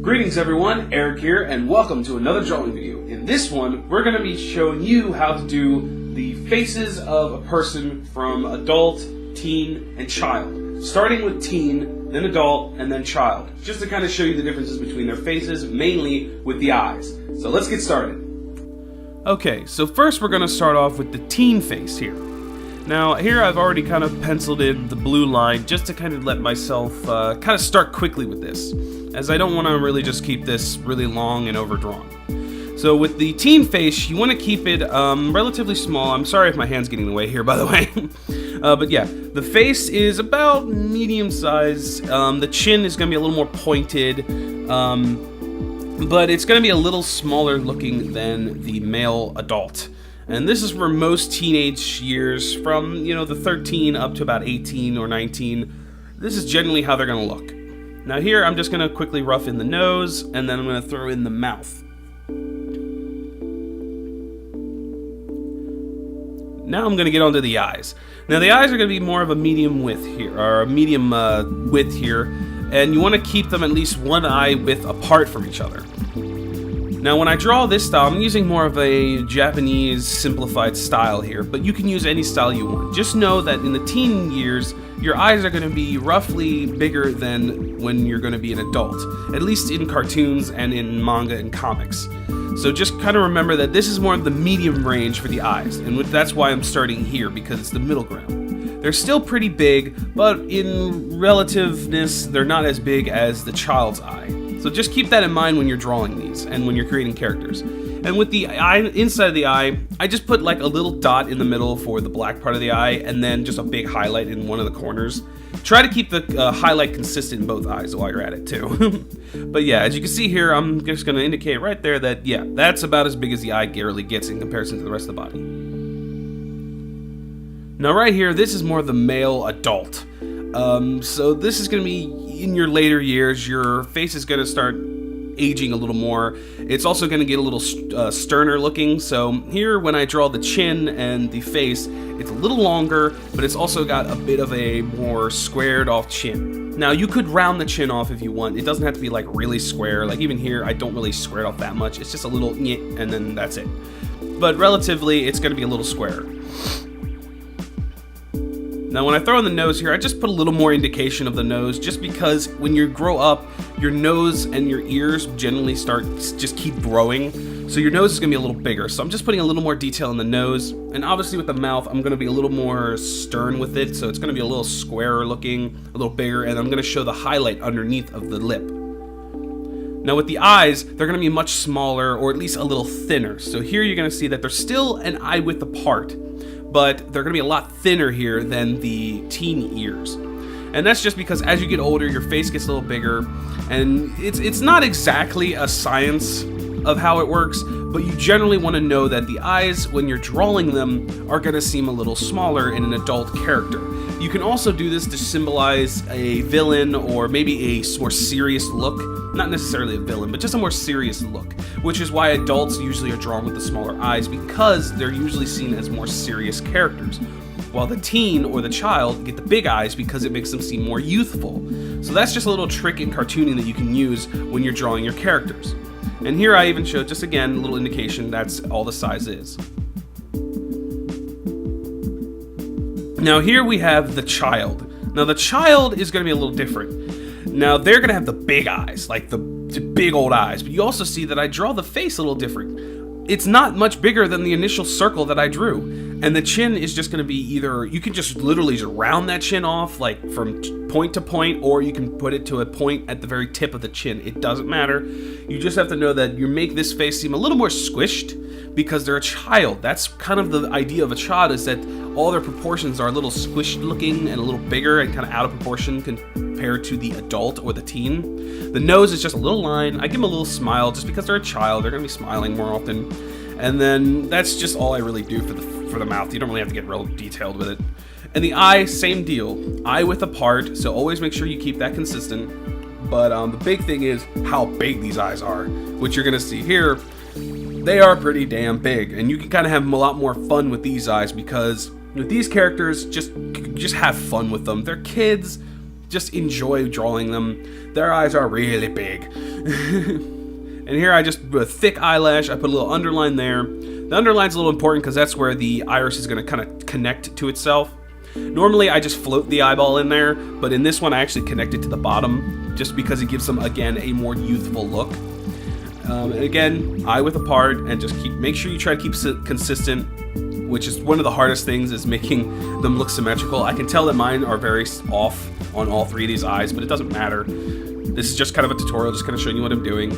Greetings everyone, Eric here, and welcome to another drawing video. In this one, we're going to be showing you how to do the faces of a person from adult, teen, and child. Starting with teen, then adult, and then child. Just to kind of show you the differences between their faces, mainly with the eyes. So let's get started. Okay, so first we're going to start off with the teen face here. Now, here I've already kind of penciled in the blue line just to kind of let myself kind of start quickly with this, as I don't want to really just keep this really long and overdrawn. So with the teen face, you want to keep it relatively small. I'm sorry if my hand's getting in the way here, by the way. But yeah, the face is about medium size. The chin is going to be a little more pointed, but it's going to be a little smaller looking than the male adult. And this is for most teenage years, from, the 13 up to about 18 or 19. This is generally how they're going to look. Now here, I'm just going to quickly rough in the nose, and then I'm going to throw in the mouth. Now I'm going to get onto the eyes. Now the eyes are going to be more of a medium width here, or a medium width here, and you want to keep them at least one eye width apart from each other. Now when I draw this style, I'm using more of a Japanese simplified style here, but you can use any style you want. Just know that in the teen years, your eyes are going to be roughly bigger than when you're going to be an adult, at least in cartoons and in manga and comics. So just kind of remember that this is more of the medium range for the eyes, and that's why I'm starting here, because it's the middle ground. They're still pretty big, but in relativeness, they're not as big as the child's eye. So just keep that in mind when you're drawing these and when you're creating characters. And with the eye, inside of the eye, I just put like a little dot in the middle for the black part of the eye, and then just a big highlight in one of the corners. Try to keep the highlight consistent in both eyes while you're at it too. But yeah, as you can see here, I'm just going to indicate right there that, yeah, that's about as big as the eye really gets in comparison to the rest of the body. Now right here, this is more the male adult. So this is going to be in your later years. Your face is going to start aging a little more. It's also going to get a little sterner looking. So here, when I draw the chin and the face, it's a little longer, but it's also got a bit of a more squared off chin. Now you could round the chin off if you want. It doesn't have to be like really square. Like even here, I don't really square it off that much. It's just a little nyeh, and then that's it. But relatively, it's going to be a little squarer. Now when I throw in the nose here, I just put a little more indication of the nose, just because when you grow up, your nose and your ears generally just keep growing. So your nose is going to be a little bigger. So I'm just putting a little more detail in the nose. And obviously with the mouth, I'm going to be a little more stern with it. So it's going to be a little squarer looking, a little bigger, and I'm going to show the highlight underneath of the lip. Now with the eyes, they're going to be much smaller, or at least a little thinner. So here you're going to see that they're still an eye width apart, but they're going to be a lot thinner here than the teen ears. And that's just because as you get older, your face gets a little bigger, and it's not exactly a science of how it works, but you generally want to know that the eyes, when you're drawing them, are going to seem a little smaller in an adult character. You can also do this to symbolize a villain, or maybe a more serious look. Not necessarily a villain, but just a more serious look, which is why adults usually are drawn with the smaller eyes, because they're usually seen as more serious characters, while the teen or the child get the big eyes because it makes them seem more youthful. So that's just a little trick in cartooning that you can use when you're drawing your characters. And here I even showed, just again, a little indication that's all the size is. Now here we have the child. Now the child is going to be a little different. Now they're going to have the big eyes, like the big old eyes, but you also see that I draw the face a little different. It's not much bigger than the initial circle that I drew. And the chin is just going to be either, you can just literally just round that chin off, like from point to point, or you can put it to a point at the very tip of the chin. It doesn't matter. You just have to know that you make this face seem a little more squished because they're a child. That's kind of the idea of a child, is that all their proportions are a little squished looking and a little bigger and kind of out of proportion compared to the adult or the teen. The nose is just a little line. I give them a little smile just because they're a child. They're going to be smiling more often. And then that's just all I really do for the mouth. You don't really have to get real detailed with it. And the eye, same deal. Eye width apart, so always make sure you keep that consistent. But the big thing is how big these eyes are, which you're gonna see here. They are pretty damn big, and you can kind of have a lot more fun with these eyes, because with these characters, just have fun with them. They're kids. just enjoy drawing them. Their eyes are really big. And here I just put a thick eyelash. I put a little underline there. The underline's a little important because that's where the iris is going to kind of connect to itself. Normally I just float the eyeball in there, but in this one I actually connect it to the bottom just because it gives them, again, a more youthful look. And again, eye width apart, and just make sure you try to keep it consistent, which is one of the hardest things, is making them look symmetrical. I can tell that mine are very off on all three of these eyes, but it doesn't matter. This is just kind of a tutorial, just kind of showing you what I'm doing.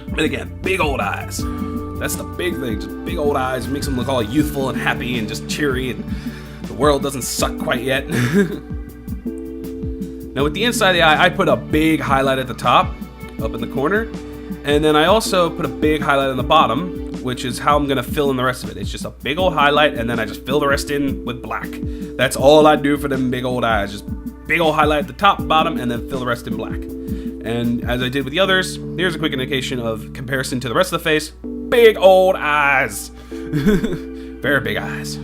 And again, big old eyes. That's the big thing, just big old eyes. It makes them look all youthful and happy and just cheery, and the world doesn't suck quite yet. Now with the inside of the eye, I put a big highlight at the top, up in the corner, and then I also put a big highlight on the bottom, which is how I'm going to fill in the rest of it. It's just a big old highlight, and then I just fill the rest in with black. That's all I do for them big old eyes, just big old highlight at the top, bottom, and then fill the rest in black. And as I did with the others, here's a quick indication of comparison to the rest of the face. Big old eyes. Very big eyes.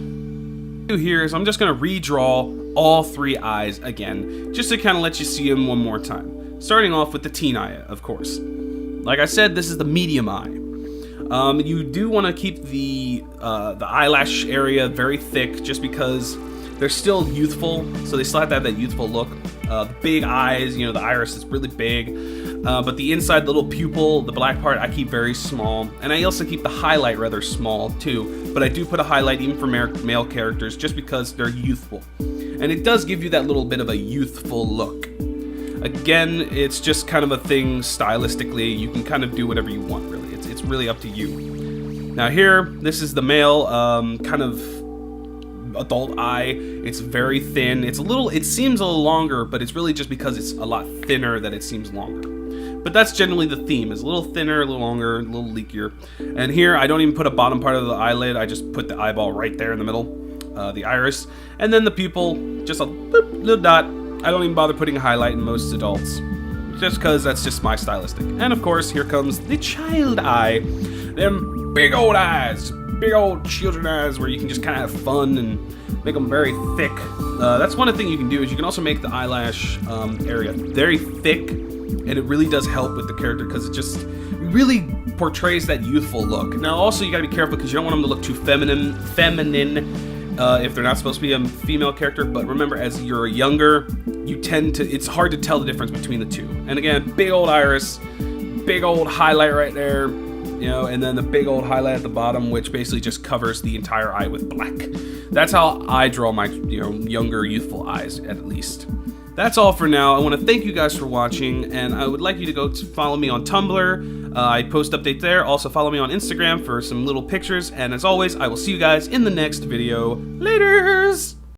Here is I'm just going to redraw all three eyes again, just to kind of let you see them one more time. Starting off with the teen eye, of course. Like I said, this is the medium eye. You do want to keep the eyelash area very thick, just because they're still youthful, so they still have to have that youthful look. The big eyes, you know, the iris is really big, but the inside, the little pupil, the black part, I keep very small, and I also keep the highlight rather small too, but I do put a highlight even for male characters just because they're youthful, and it does give you that little bit of a youthful look. Again, it's just kind of a thing stylistically. You can kind of do whatever you want, really. It's really up to you. Now here, this is the male kind of adult eye. It's very thin. It seems a little longer, but it's really just because it's a lot thinner that it seems longer. But that's generally the theme, is a little thinner, a little longer, a little leakier. And here, I don't even put a bottom part of the eyelid. I just put the eyeball right there in the middle, the iris. And then the pupil, just a little dot. I don't even bother putting a highlight in most adults, just because that's just my stylistic. And of course, here comes the child eye. Them big old eyes, big old children eyes, where you can just kind of have fun and make them very thick. That's one thing you can do, is you can also make the eyelash area very thick, and it really does help with the character because it really portrays that youthful look. Now also you gotta be careful because you don't want them to look too feminine if they're not supposed to be a female character, but remember, as you're younger, it's hard to tell the difference between the two. And again, big old iris, big old highlight right there, you know, and then the big old highlight at the bottom, which basically just covers the entire eye with black. That's how I draw my, younger, youthful eyes, at least. That's all for now. I want to thank you guys for watching, and I would like you to go follow me on Tumblr. I post updates there. Also follow me on Instagram for some little pictures, and as always, I will see you guys in the next video. Laters!